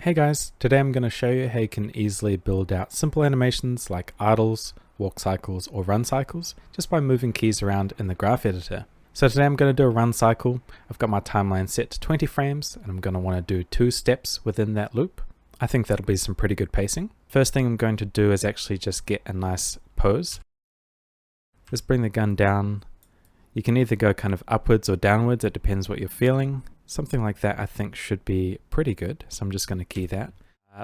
Hey guys, today I'm going to show you how you can easily build out simple animations like idles, walk cycles, or run cycles just by moving keys around in the graph editor. So today I'm going to do a run cycle. I've got my timeline set to 20 frames and I'm going to want to do 2 steps within that loop. I think that'll be some pretty good pacing. First thing I'm going to do is actually just get a nice pose. Just bring the gun down. You can either go kind of upwards or downwards, it depends what you're feeling. Something like that I think should be pretty good, so I'm just going to key that.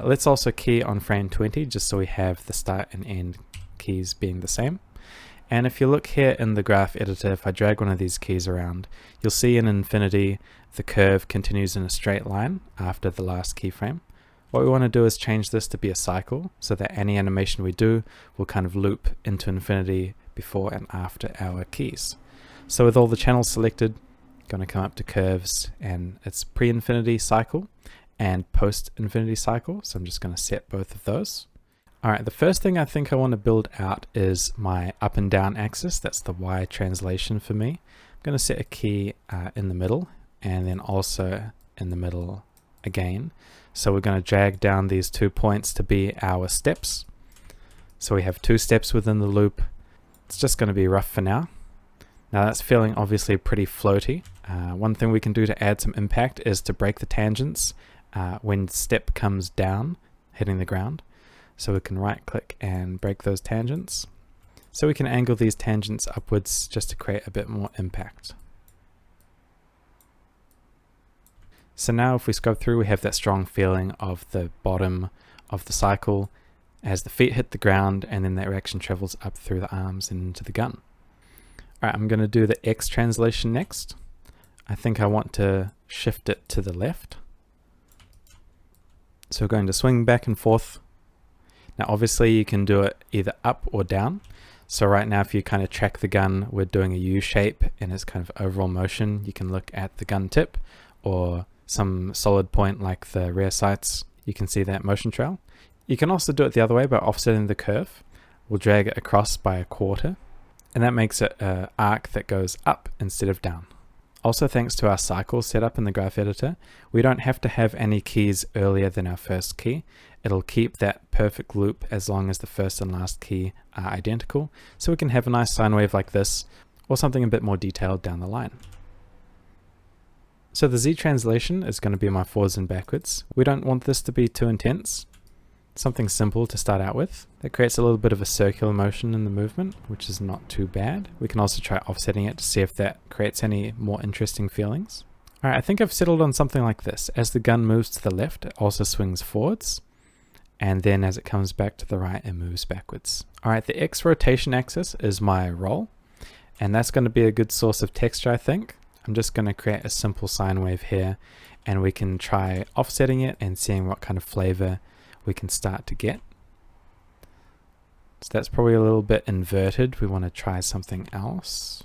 Let's also key on frame 20 just so we have the start and end keys being the same. And if you look here in the graph editor, if I drag one of these keys around, you'll see in infinity the curve continues in a straight line after the last keyframe. What we want to do is change this to be a cycle so that any animation we do will kind of loop into infinity before and after our keys. So with all the channels selected, going to come up to curves and it's pre-infinity cycle and post-infinity cycle, so I'm just going to set both of those. Alright, the first thing I think I want to build out is my up and down axis. That's the Y translation for me. I'm going to set a key in the middle and then also in the middle again. So we're going to drag down these 2 points to be our steps. So we have 2 steps within the loop. It's just going to be rough for now. Now that's feeling obviously pretty floaty. One thing we can do to add some impact is to break the tangents when step comes down, hitting the ground. So we can right click and break those tangents. So we can angle these tangents upwards just to create a bit more impact. So now if we scrub through, we have that strong feeling of the bottom of the cycle as the feet hit the ground and then that reaction travels up through the arms and into the gun. Alright, I'm going to do the X translation next. I think I want to shift it to the left. So we're going to swing back and forth. Now obviously you can do it either up or down. So right now if you kind of track the gun, we're doing a U shape in its kind of overall motion. You can look at the gun tip or some solid point like the rear sights. You can see that motion trail. You can also do it the other way by offsetting the curve. We'll drag it across by a quarter. And that makes it an arc that goes up instead of down. Also thanks to our cycle setup in the graph editor, we don't have to have any keys earlier than our first key. It'll keep that perfect loop as long as the first and last key are identical, so we can have a nice sine wave like this, or something a bit more detailed down the line. So the Z translation is going to be my forwards and backwards. We don't want this to be too intense. Something simple to start out with. That creates a little bit of a circular motion in the movement, which is not too bad. We can also try offsetting it to see if that creates any more interesting feelings. Alright, I think I've settled on something like this. As the gun moves to the left, it also swings forwards. And then as it comes back to the right, it moves backwards. Alright, the X rotation axis is my roll. And that's going to be a good source of texture, I think. I'm just going to create a simple sine wave here. And we can try offsetting it and seeing what kind of flavor we can start to get. So that's probably a little bit inverted. We want to try something else.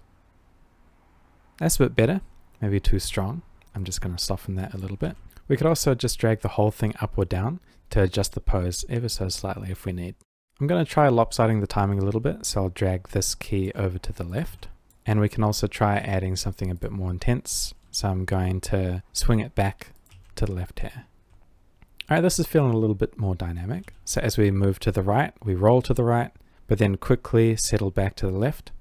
That's a bit better, maybe too strong. I'm just going to soften that a little bit. We could also just drag the whole thing up or down to adjust the pose ever so slightly if we need. I'm going to try lopsiding the timing a little bit, so I'll drag this key over to the left. And we can also try adding something a bit more intense. So I'm going to swing it back to the left here. Alright, this is feeling a little bit more dynamic. So as we move to the right, we roll to the right, but then quickly settle back to the left,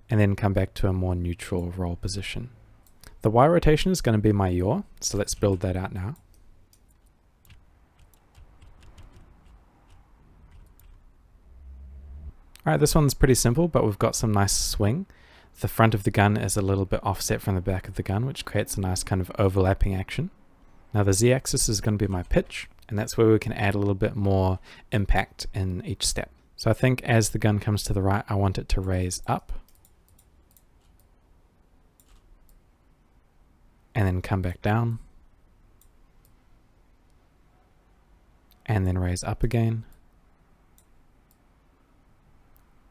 and then come back to a more neutral roll position. The Y rotation is going to be my yaw, so let's build that out now. Alright, this one's pretty simple, but we've got some nice swing. The front of the gun is a little bit offset from the back of the gun, which creates a nice kind of overlapping action. Now the Z-axis is going to be my pitch, and that's where we can add a little bit more impact in each step. So I think as the gun comes to the right, I want it to raise up. And then come back down. And then raise up again.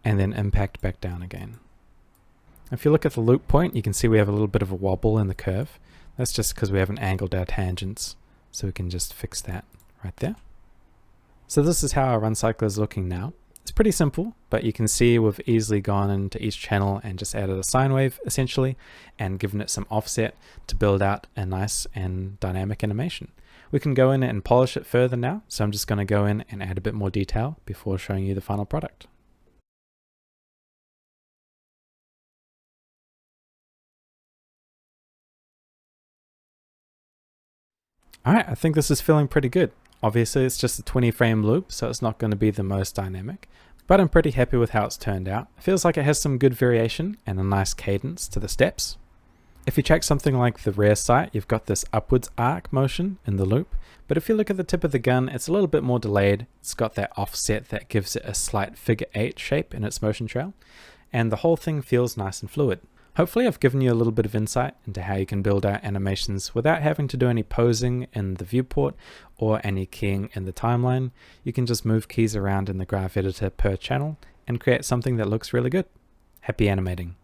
And then impact back down again. If you look at the loop point, you can see we have a little bit of a wobble in the curve. That's just because we haven't angled our tangents, so we can just fix that right there. So this is how our run cycle is looking now. It's pretty simple, but you can see we've easily gone into each channel and just added a sine wave essentially and given it some offset to build out a nice and dynamic animation. We can go in and polish it further now, so I'm just going to go in and add a bit more detail before showing you the final product. Alright, I think this is feeling pretty good. Obviously it's just a 20 frame loop, so it's not going to be the most dynamic, but I'm pretty happy with how it's turned out. It feels like it has some good variation and a nice cadence to the steps. If you check something like the rear sight, you've got this upwards arc motion in the loop, but if you look at the tip of the gun, it's a little bit more delayed. It's got that offset that gives it a slight figure 8 shape in its motion trail, and the whole thing feels nice and fluid. Hopefully I've given you a little bit of insight into how you can build out animations without having to do any posing in the viewport or any keying in the timeline. You can just move keys around in the graph editor per channel and create something that looks really good. Happy animating!